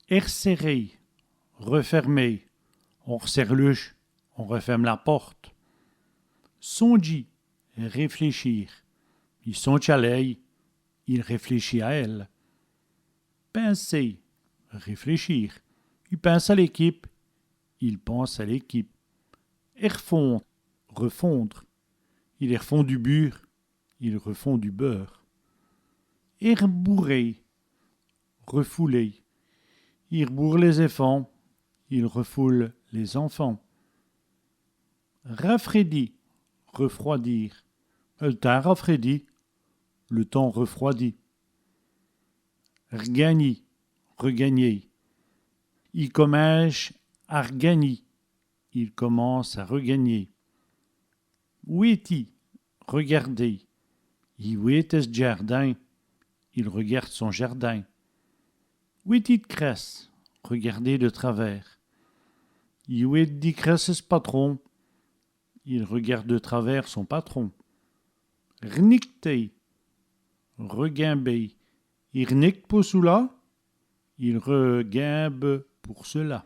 Serrer, refermer. On resserre on referme la porte. Songer, réfléchir. Il songe à l'œil, il réfléchit à elle. Penser, réfléchir. Il pense à l'équipe, il pense à l'équipe. Refondre, refondre. Il refond du beurre, il refond du beurre. Bourrer, refouler. Il bourre les enfants, il refoule les enfants. Rafraîdir, refroidir. Le temps rafraidit, le temps refroidit. Regagner, regagner. Il commence à regagner, il commence à regagner. Ouéti, regarder. Il ouéti ce jardin, il regarde son jardin. Ouéti de cresse, regarder de travers. Il ouéti de cresse ce patron, il regarde de travers son patron. Rnicter, regimber. Il rnique pour cela, il regimbe pour cela.